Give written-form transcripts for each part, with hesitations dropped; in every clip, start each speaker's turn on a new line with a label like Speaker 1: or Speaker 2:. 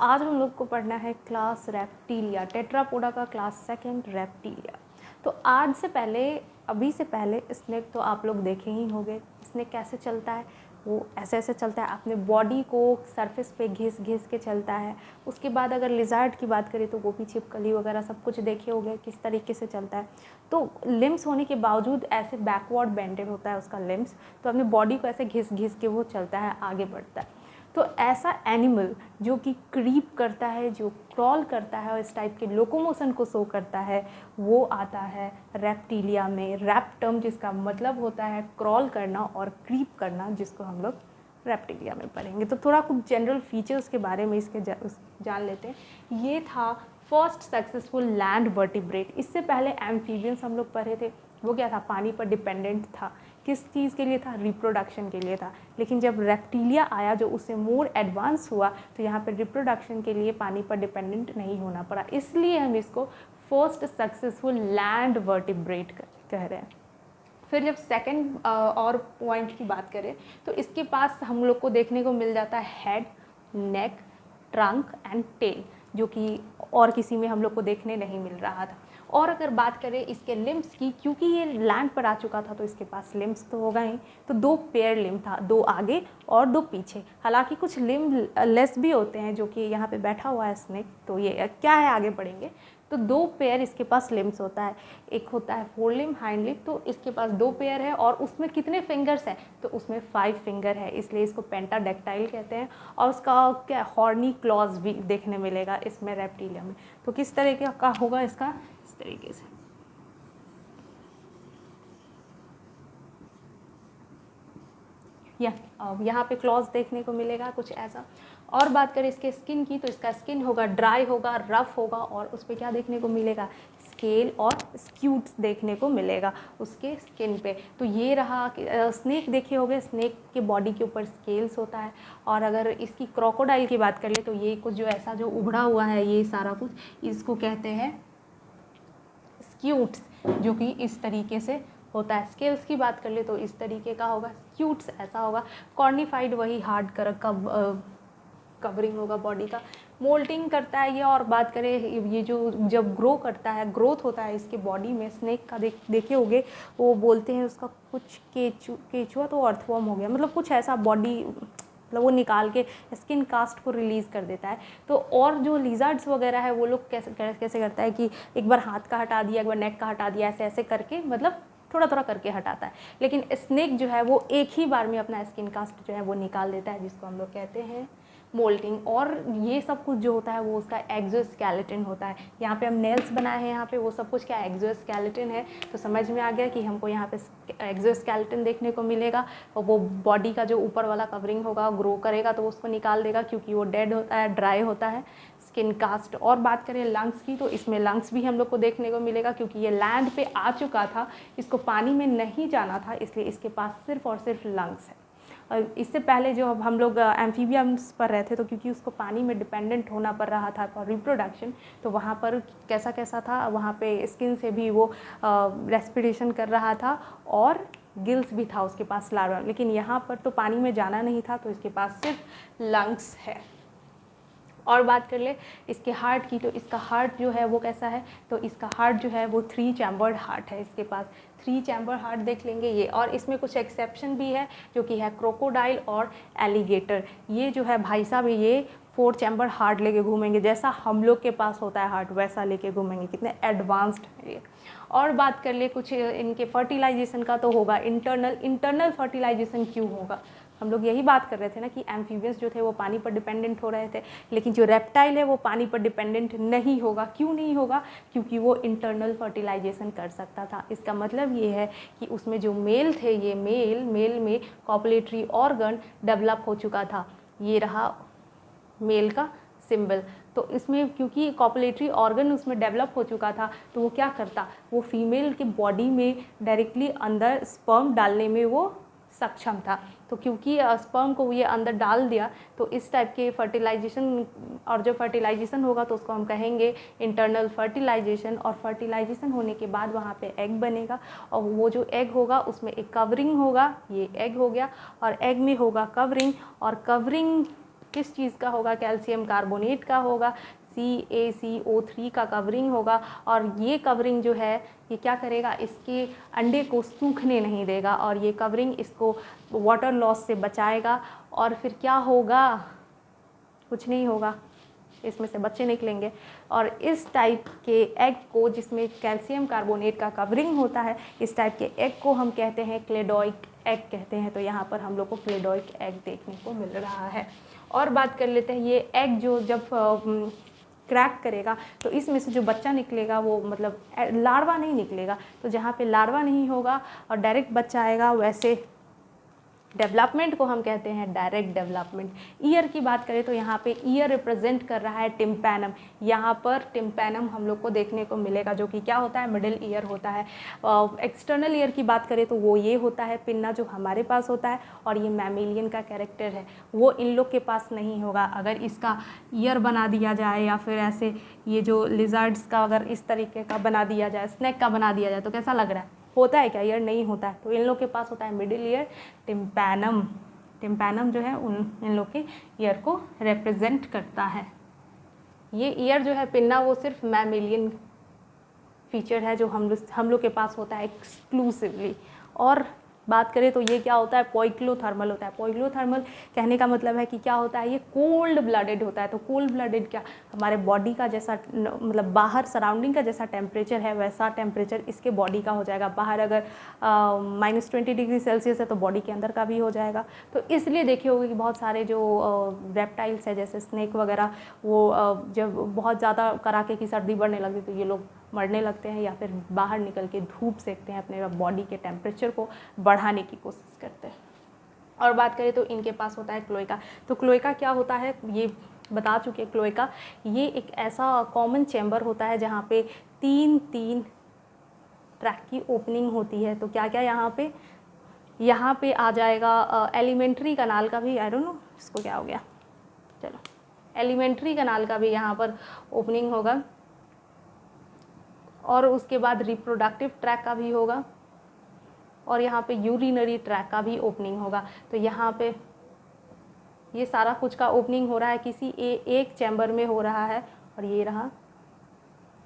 Speaker 1: आज हम लोग को पढ़ना है क्लास रेप्टिलिया, टेट्रापोडा का क्लास सेकंड रेप्टिलिया। तो आज से पहले, अभी से पहले स्नेक तो आप लोग देखे ही होंगे। स्नेक कैसे चलता है, वो ऐसे ऐसे चलता है, अपने बॉडी को सरफेस पे घिस घिस के चलता है। उसके बाद अगर लिजार्ड की बात करें तो वो भी छिपकली वगैरह सब कुछ देखे होंगे किस तरीके से चलता है। तो लिम्स होने के बावजूद ऐसे बैकवर्ड बेंडेड होता है उसका लिम्स, तो अपने बॉडी को ऐसे घिस घिस के वो चलता है, आगे बढ़ता है। तो ऐसा एनिमल जो कि क्रीप करता है, जो क्रॉल करता है और इस टाइप के लोकोमोशन को शो करता है, वो आता है रेप्टिलिया में। रैप टर्म जिसका मतलब होता है क्रॉल करना और क्रीप करना, जिसको हम लोग रेप्टिलिया में पढ़ेंगे। तो थोड़ा कुछ जनरल फीचर्स के बारे में इसके जान लेते हैं। ये था फर्स्ट सक्सेसफुल लैंड वर्टिब्रेट। इससे पहले एम्फीबियंस हम लोग पढ़े थे, वो क्या था, पानी पर डिपेंडेंट था। किस चीज़ के लिए था, रिप्रोडक्शन के लिए था। लेकिन जब रेप्टिलिया आया जो उससे मोर एडवांस हुआ, तो यहाँ पर रिप्रोडक्शन के लिए पानी पर डिपेंडेंट नहीं होना पड़ा, इसलिए हम इसको फर्स्ट सक्सेसफुल लैंड वर्टिब्रेट कह रहे हैं। फिर जब सेकंड और पॉइंट की बात करें तो इसके पास हम लोग को देखने को मिल जाता है head, neck, trunk and tail, जो कि और किसी में हम लोग को देखने नहीं मिल रहा था। और अगर बात करें इसके लिम्स की, क्योंकि ये लैंड पर आ चुका था तो इसके पास लिम्स तो होगा ही, तो 2 पेयर लिम था, 2 आगे और 2 पीछे। हालांकि कुछ लिम लेस भी होते हैं, जो कि यहाँ पे बैठा हुआ है स्नेक, तो ये क्या है, आगे बढ़ेंगे। तो 2 पेयर इसके पास लिम्स होता है। एक होता है फोर लिम, हाइंड लिम, तो इसके पास 2 पेयर है। और उसमें कितने फिंगर्स हैं, तो उसमें 5 फिंगर है, इसलिए इसको पेंटाडेक्टाइल कहते हैं। और उसका क्या हॉर्नी क्लॉज भी देखने मिलेगा इसमें रेप्टिलिया में। तो किस तरीके का होगा इसका, इस तरीके से। यहाँ पे क्लॉज देखने को मिलेगा कुछ ऐसा। और बात करें इसके स्किन की, तो इसका स्किन होगा ड्राई होगा, रफ होगा, और उस पर क्या देखने को मिलेगा, स्केल और स्क्यूट्स देखने को मिलेगा उसके स्किन पे। तो ये रहा स्नेक देखे होंगे, स्नेक के बॉडी के ऊपर स्केल्स होता है। और अगर इसकी क्रोकोडाइल की बात कर ले तो ये कुछ जो ऐसा जो उभड़ा हुआ है, ये सारा कुछ, इसको कहते हैं स्क्यूट्स, जो कि इस तरीके से होता है। स्केल्स की बात कर ले तो इस तरीके का होगा, स्क्यूट्स ऐसा होगा। कॉर्निफाइड वही हार्ड कवरिंग होगा बॉडी का, मोल्टिंग करता है ये। और बात करें ये जो जब ग्रो करता है, ग्रोथ होता है इसके बॉडी में, स्नेक का देखे होंगे, वो बोलते हैं उसका कुछ केचुआ तो अर्थवर्म हो गया, मतलब कुछ ऐसा बॉडी, मतलब वो निकाल के स्किन कास्ट को रिलीज़ कर देता है। तो और जो लिजर्ड्स वगैरह है वो लोग कैसे करता है कि एक बार हाथ का हटा दिया, एक बार नेक का हटा दिया, ऐसे ऐसे करके, मतलब थोड़ा थोड़ा करके हटाता है। लेकिन स्नेक जो है वो एक ही बार में अपना स्किन कास्ट जो है वो निकाल देता है, जिसको हम लोग कहते हैं मोल्टिंग। और ये सब कुछ जो होता है वो उसका एक्सोस्केलेटन होता है। यहाँ पे हम नेल्स बनाए हैं, यहाँ पे वो सब कुछ क्या एक्सोस्केलेटन है। तो समझ में आ गया कि हमको यहाँ पे एक्सोस्केलेटन देखने को मिलेगा। और वो बॉडी का जो ऊपर वाला कवरिंग होगा, ग्रो करेगा तो उसको निकाल देगा, क्योंकि वो डेड होता है, ड्राई होता है, स्किन कास्ट। और बात करें लंग्स की, तो इसमें लंग्स भी हम लोग को देखने को मिलेगा, क्योंकि ये लैंड पे आ चुका था, इसको पानी में नहीं जाना था, इसलिए इसके पास सिर्फ और सिर्फ लंग्स है। इससे पहले जो हम लोग एम्फीबियम्स पर रहते, तो क्योंकि उसको पानी में डिपेंडेंट होना पड़ रहा था फॉर रिप्रोडक्शन, तो वहाँ पर कैसा कैसा था, वहाँ पे स्किन से भी वो रेस्पिरेशन कर रहा था, और गिल्स भी था उसके पास लार्वा। लेकिन यहाँ पर तो पानी में जाना नहीं था, तो इसके पास सिर्फ लंग्स है। और बात कर ले इसके हार्ट की, तो इसका हार्ट जो है वो कैसा है, तो इसका हार्ट जो है वो 3 चैम्बर्ड हार्ट है। इसके पास 3 चैम्बर हार्ट देख लेंगे ये। और इसमें कुछ एक्सेप्शन भी है, जो कि है क्रोकोडाइल और एलिगेटर। ये जो है भाई साहब, ये 4 चैम्बर हार्ट लेके घूमेंगे, जैसा हम लोग के पास होता है हार्ट, वैसा लेके घूमेंगे। कितने एडवांस्ड है ये। और बात कर ले कुछ इनके फर्टिलाइजेशन का, तो होगा इंटरनल फर्टिलाइजेशन। क्यों होगा, हम लोग यही बात कर रहे थे ना कि एम्फीबियंस जो थे वो पानी पर डिपेंडेंट हो रहे थे, लेकिन जो रेप्टाइल है वो पानी पर डिपेंडेंट नहीं होगा। क्यों नहीं होगा, क्योंकि वो इंटरनल फर्टिलाइजेशन कर सकता था। इसका मतलब ये है कि उसमें जो मेल थे, ये मेल में कॉपुलेटरी ऑर्गन डेवलप हो चुका था। ये रहा मेल का सिंबल। तो इसमें क्योंकि कॉपुलेटरी ऑर्गन उसमें डेवलप हो चुका था, तो वो क्या करता, वो फीमेल की बॉडी में डायरेक्टली अंदर स्पर्म डालने में वो सक्षम था। तो क्योंकि स्पर्म को ये अंदर डाल दिया, तो इस टाइप के फर्टिलाइजेशन, और जो फर्टिलाइजेशन होगा तो उसको हम कहेंगे इंटरनल फर्टिलाइजेशन। और फर्टिलाइजेशन होने के बाद वहाँ पे एग बनेगा, और वो जो एग होगा उसमें एक कवरिंग होगा, ये एग हो गया, और एग में होगा कवरिंग, और कवरिंग किस चीज़ का होगा, कैल्शियम कार्बोनेट का होगा, CaCO3 का कवरिंग होगा। और ये कवरिंग जो है ये क्या करेगा, इसके अंडे को सूखने नहीं देगा और ये कवरिंग इसको वाटर लॉस से बचाएगा। और फिर क्या होगा, कुछ नहीं होगा, इसमें से बच्चे निकलेंगे। और इस टाइप के एग को, जिसमें कैल्शियम कार्बोनेट का कवरिंग होता है, इस टाइप के एग को हम कहते हैं क्लेडोइक एग कहते हैं। तो यहाँ पर हम लोग को क्लेडोइक एग देखने को मिल रहा है। और बात कर लेते हैं, ये एग जो जब क्रैक करेगा तो इसमें से जो बच्चा निकलेगा वो मतलब लार्वा नहीं निकलेगा। तो जहाँ पे लार्वा नहीं होगा और डायरेक्ट बच्चा आएगा, वैसे डेवलपमेंट को हम कहते हैं डायरेक्ट डेवलपमेंट। ईयर की बात करें तो यहाँ पे ईयर रिप्रेजेंट कर रहा है टिम्पैनम। यहाँ पर टिम्पैनम हम लोग को देखने को मिलेगा, जो कि क्या होता है, मिडिल ईयर होता है। एक्सटर्नल ईयर की बात करें तो वो ये होता है पिन्ना, जो हमारे पास होता है, और ये मैमिलियन का कैरेक्टर है, वो इन लोग के पास नहीं होगा। अगर इसका ईयर बना दिया जाए या फिर ऐसे ये जो लिजर्ड्स का अगर इस तरीके का बना दिया जाए, स्नेक का बना दिया जाए, तो कैसा लग रहा है, होता है क्या, ईयर नहीं होता है। तो इन लोग के पास होता है मिडिल ईयर, टिम्पैनम। टिम्पैनम जो है इन लोग के ईयर को रिप्रेजेंट करता है। ये ईयर जो है पिन्ना, वो सिर्फ मैमिलियन फीचर है जो हम लोग के पास होता है एक्सक्लूसिवली। और बात करें तो ये क्या होता है, पोइक्लोथर्मल होता है। पोइक्लोथर्मल कहने का मतलब है कि क्या होता है, ये कोल्ड ब्लडेड होता है। तो कोल्ड ब्लडेड क्या, हमारे बॉडी का जैसा मतलब बाहर सराउंडिंग का जैसा टेम्परेचर है, वैसा टेम्परेचर इसके बॉडी का हो जाएगा। बाहर अगर -20 डिग्री सेल्सियस है तो बॉडी के अंदर का भी हो जाएगा। तो इसलिए देखिए होगा कि बहुत सारे जो रेप्टाइल्स है जैसे स्नेक वगैरह, वो जब बहुत ज़्यादा कड़ाके की सर्दी बढ़ने लगती तो ये लोग मरने लगते हैं या फिर बाहर निकल के धूप सेकते हैं, अपने बॉडी के टेम्परेचर को बढ़ाने की कोशिश करते हैं। और बात करें तो इनके पास होता है क्लोएका। तो क्लोएका क्या होता है, ये बता चुके। क्लोएका ये एक ऐसा कॉमन चैम्बर होता है जहाँ पे 3 ट्रैक की ओपनिंग होती है। तो क्या क्या यहाँ पे आ जाएगा एलिमेंट्री कनाल का भी, आई डोंट नो इसको क्या हो गया, चलो एलिमेंट्री कनाल का भी यहाँ पर ओपनिंग होगा। और उसके बाद रिप्रोडक्टिव ट्रैक का भी होगा और यहाँ पे यूरिनरी ट्रैक का भी ओपनिंग होगा। तो यहाँ पे ये सारा कुछ का ओपनिंग हो रहा है किसी एक चैम्बर में हो रहा है। और ये रहा,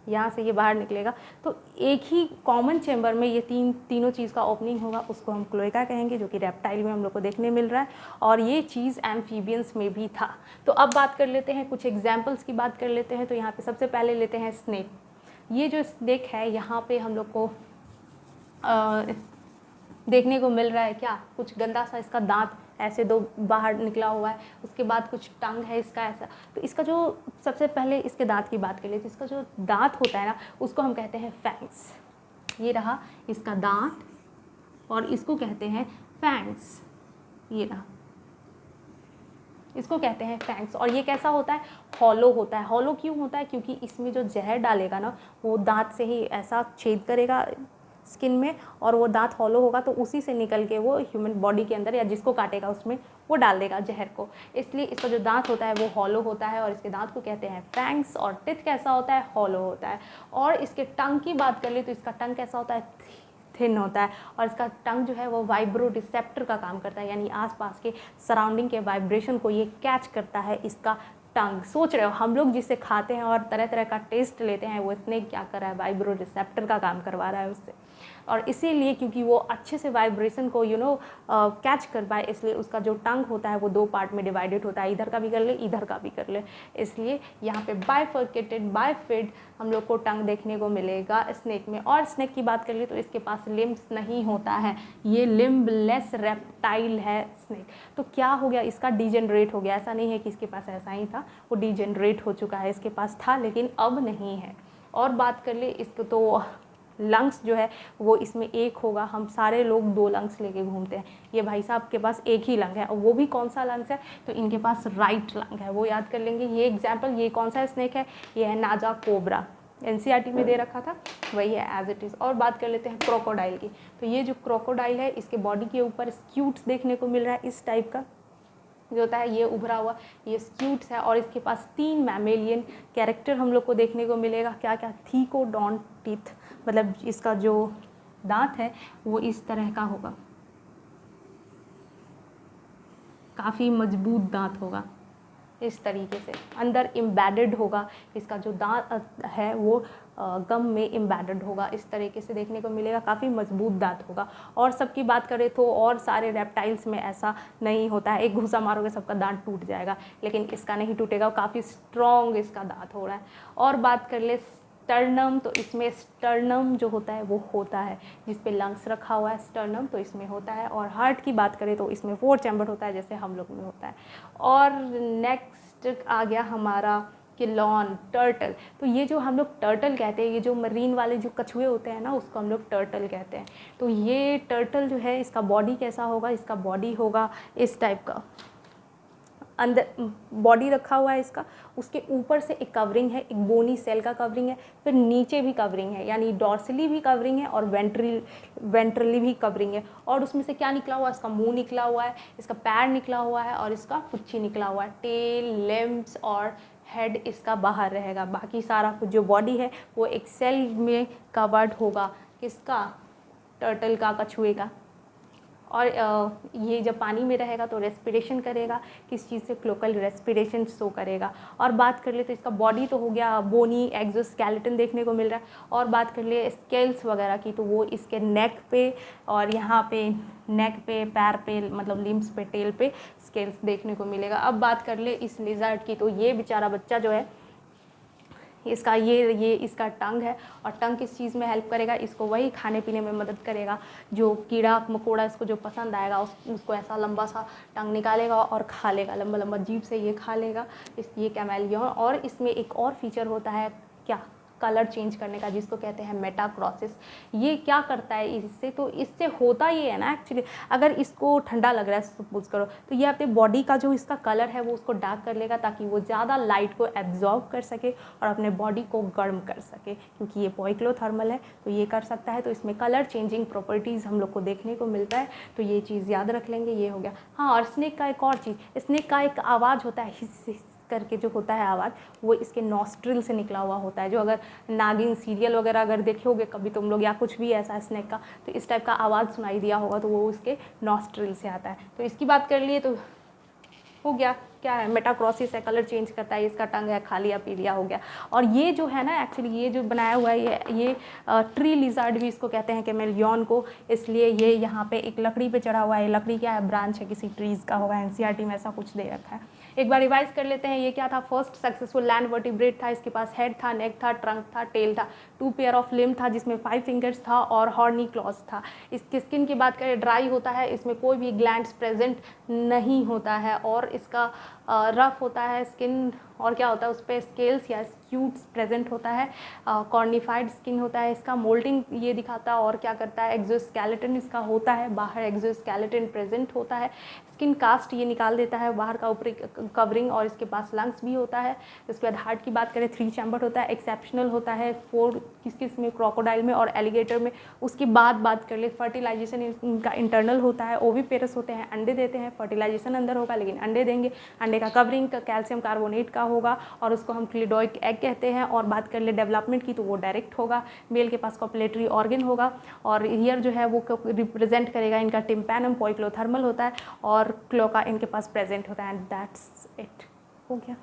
Speaker 1: यहाँ से ये बाहर निकलेगा। तो एक ही कॉमन चैम्बर में ये तीनों चीज़ का ओपनिंग होगा, उसको हम क्लोएका कहेंगे, जो कि रेप्टाइल में हम लोग को देखने मिल रहा है। और ये चीज़ एम्फीबियंस में भी था। तो अब बात कर लेते हैं, कुछ एग्जाम्पल्स की बात कर लेते हैं। तो यहाँ पे सबसे पहले लेते हैं स्नेक। ये जो स्नेक है यहाँ पे हम लोग को देखने को मिल रहा है क्या, कुछ गंदा सा इसका दांत ऐसे 2 बाहर निकला हुआ है। उसके बाद कुछ टंग है इसका ऐसा। तो इसका जो सबसे पहले इसके दांत की बात कर लेते हैं। इसका जो दांत होता है ना, उसको हम कहते हैं फैंग्स। ये रहा इसका दांत और इसको कहते हैं फैंग्स। ये रहा, इसको कहते हैं फैंग्स। और ये कैसा होता है, हॉलो होता है। हॉलो क्यों होता है, क्योंकि इसमें जो जहर डालेगा ना, वो दांत से ही ऐसा छेद करेगा स्किन में, और वो दांत हॉलो होगा तो उसी से निकल के वो ह्यूमन बॉडी के अंदर या जिसको काटेगा उसमें वो डाल देगा जहर को। इसलिए इसका जो दांत होता है वो हॉलो होता है और इसके दांत को कहते हैं फैंग्स। और टिथ कैसा होता है, हॉलो होता है। और इसके टंग की बात कर ले तो इसका टंग कैसा होता है, थिन होता है। और इसका टंग जो है वो वाइब्रो रिसेप्टर का काम करता है, यानी आसपास के सराउंडिंग के वाइब्रेशन को ये कैच करता है इसका टंग। सोच रहे हो हम लोग जिसे खाते हैं और तरह तरह का टेस्ट लेते हैं, वो स्नेक क्या कर रहा है, वाइब्रो रिसेप्टर का काम करवा रहा है उससे। और इसीलिए क्योंकि वो अच्छे से वाइब्रेशन को कैच कर पाए, इसलिए उसका जो टंग होता है वो 2 पार्ट में डिवाइडेड होता है, इधर का भी कर ले इधर का भी कर ले। इसलिए यहाँ पे बाइफर्केटेड बाइफिड हम लोग को टंग देखने को मिलेगा स्नेक में। और स्नेक की बात कर ले तो इसके पास लिम्ब्स नहीं होता है, ये लिम्बलेस रेप्टाइल है स्नेक। तो क्या हो गया, इसका डिजेनरेट हो गया। ऐसा नहीं है कि इसके पास ऐसा ही था, वो डिजेनरेट हो चुका है। इसके पास था लेकिन अब नहीं है। और बात कर ले इसको तो लंग्स जो है वो इसमें एक होगा। हम सारे लोग 2 लंग्स लेके घूमते हैं, ये भाई साहब के पास एक ही लंग है। और वो भी कौन सा लंग्स है, तो इनके पास राइट लंग है, वो याद कर लेंगे। ये एग्जाम्पल, ये कौन सा स्नेक है, ये है नाजा कोबरा, NCERT में दे रखा था, वही है एज इट इज़। और बात कर लेते हैं क्रोकोडाइल की। तो ये जो क्रोकोडाइल है इसके बॉडी के ऊपर स्क्यूट्स देखने को मिल रहा है, इस टाइप का जो होता है, ये उभरा हुआ ये स्क्यूट्स है। और इसके पास 3 मैमेलियन कैरेक्टर हम लोग को देखने को मिलेगा। क्या क्या, थीकोडॉन्ट टीथ, मतलब इसका जो दांत है वो इस तरह का होगा, काफ़ी मजबूत दांत होगा। इस तरीके से अंदर एम्बेडेड होगा, इसका जो दांत है वो गम में एम्बेडेड होगा, इस तरीके से देखने को मिलेगा, काफ़ी मजबूत दांत होगा। और सबकी बात करें तो और सारे रेप्टाइल्स में ऐसा नहीं होता है, एक घुसा मारोगे सबका दांत टूट जाएगा, लेकिन इसका नहीं टूटेगा, काफ़ी स्ट्रॉन्ग इसका दांत हो रहा है। और बात कर ले स्टर्नम, तो इसमें स्टर्नम जो होता है वो होता है जिस पे लंग्स रखा हुआ है, स्टर्नम तो इसमें होता है। और हार्ट की बात करें तो इसमें 4 चैम्बर होता है जैसे हम लोग में होता है। और नेक्स्ट आ गया हमारा किलॉन, टर्टल। तो ये जो हम लोग टर्टल कहते हैं, ये जो मरीन वाले जो कछुए होते हैं ना, उसको हम लोग टर्टल कहते हैं। तो ये टर्टल जो है इसका बॉडी कैसा होगा, इसका बॉडी होगा इस टाइप का, अंदर बॉडी रखा हुआ है इसका, उसके ऊपर से एक कवरिंग है, एक बोनी सेल का कवरिंग है, फिर नीचे भी कवरिंग है, यानी डॉर्सली भी कवरिंग है और वेंट्रली भी कवरिंग है। और उसमें से क्या निकला हुआ है, इसका मुंह निकला हुआ है, इसका पैर निकला हुआ है और इसका पुच्छी निकला हुआ है। टेल, लिम्ब्स और हेड इसका बाहर रहेगा, बाकी सारा कुछ जो बॉडी है वो एक सेल में कवर्ड होगा, किसका, टर्टल का, कछुए का। और ये जब पानी में रहेगा तो रेस्पिरेशन करेगा, किस चीज़ से, क्लोकल रेस्पिरेशन शो करेगा। और बात कर ले तो इसका बॉडी तो हो गया, बोनी एक्सोस्केलेटन देखने को मिल रहा है। और बात कर ले स्केल्स वगैरह की, तो वो इसके नेक पे और यहाँ पे, नेक पे, पैर पे, मतलब लिम्स पे, टेल पे स्केल्स देखने को मिलेगा। अब बात कर ले इस लिजर्ड की, तो ये बेचारा बच्चा जो है इसका ये इसका टंग है, और टंग किस चीज़ में हेल्प करेगा, इसको वही खाने पीने में मदद करेगा, जो कीड़ा मकोड़ा इसको जो पसंद आएगा उसको ऐसा लंबा सा टंग निकालेगा और खा लेगा, लंबा लंबा जीभ से ये खा लेगा ये कैमेलियन। और इसमें एक और फीचर होता है क्या, कलर चेंज करने का, जिसको कहते हैं मेटाक्रॉसिस। ये क्या करता है इससे, तो इससे होता ये है ना एक्चुअली, अगर इसको ठंडा लग रहा है सपोज करो, तो ये अपने बॉडी का जो इसका कलर है वो उसको डार्क कर लेगा, ताकि वो ज़्यादा लाइट को एब्जॉर्ब कर सके और अपने बॉडी को गर्म कर सके, क्योंकि ये पॉइक्लोथर्मल है तो ये कर सकता है। तो इसमें कलर चेंजिंग प्रॉपर्टीज़ हम लोग को देखने को मिलता है, तो ये चीज़ याद रख लेंगे, ये हो गया। हाँ, और स्नेक का एक और चीज़, स्नेक का एक आवाज़ होता है, हिस्स करके जो होता है आवाज़, वो इसके नॉस्ट्रिल से निकला हुआ होता है। जो अगर नागिन सीरियल वगैरह अगर देखे होगे कभी तुम लोग, या कुछ भी ऐसा स्नेक का, तो इस टाइप का आवाज़ सुनाई दिया होगा, तो वो उसके नॉस्ट्रिल से आता है। तो इसकी बात कर लिए तो हो गया, क्या है, मेटाक्रॉसिस है, कलर चेंज करता है, इसका टंग है, खा लिया पी लिया, हो गया। और ये जो है ना एक्चुअली ये जो बनाया हुआ है ये ट्री लिजर्ड भी इसको कहते हैं, कैमेलियन को, इसलिए ये यहाँ पे एक लकड़ी पे चढ़ा हुआ है। लकड़ी क्या है, ब्रांच है किसी ट्रीज़ का होगा, एनसीईआरटी में ऐसा कुछ दे रखा है। एक बार रिवाइज कर लेते हैं, ये क्या था, फर्स्ट सक्सेसफुल लैंड वर्टिब्रेट था, इसके पास हेड था, नेक था, ट्रंक था, टेल था, 2 पेयर ऑफ लिम्ब था जिसमें 5 फिंगर्स था और हॉर्नी क्लॉज था। इसकी स्किन की बात करें ड्राई होता है, इसमें कोई भी ग्लैंड्स प्रेजेंट नहीं होता है, और इसका रफ होता है स्किन, और क्या होता है उस पर स्केल्स या स्क्यूट्स प्रेजेंट होता है, कॉर्निफाइड स्किन होता है इसका, मोल्टिंग ये दिखाता है, और क्या करता है, एक्सोस्केलेटन इसका होता है, बाहर एक्सोस्केलेटन प्रेजेंट होता है, स्किन कास्ट ये निकाल देता है बाहर का ऊपरी कवरिंग, और इसके पास लंग्स भी होता है। इसके बाद हार्ट की बात करें 3 चैम्बर होता है, एक्सेप्शनल होता है 4 किस में, क्रोकोडाइल में और एलिगेटर में। उसके बाद बात कर ले फर्टिलाइजेशन इनका इंटरनल होता है, ओविपेरस होते हैं, अंडे देते हैं, फर्टिलाइजेशन अंदर होगा लेकिन अंडे देंगे, अंडे का कवरिंग का कैल्शियम कार्बोनेट का होगा और उसको हम क्लिडोइक एग कहते हैं। और बात कर ले डेवलपमेंट की तो वो डायरेक्ट होगा, मेल के पास कॉपुलेटरी ऑर्गन होगा, और ईयर जो है वो रिप्रेजेंट करेगा इनका टिम्पैनम, पॉइक्लोथर्मल होता है, और क्लोका इनके पास प्रेजेंट होता है। एंड दैट्स इट, हो गया।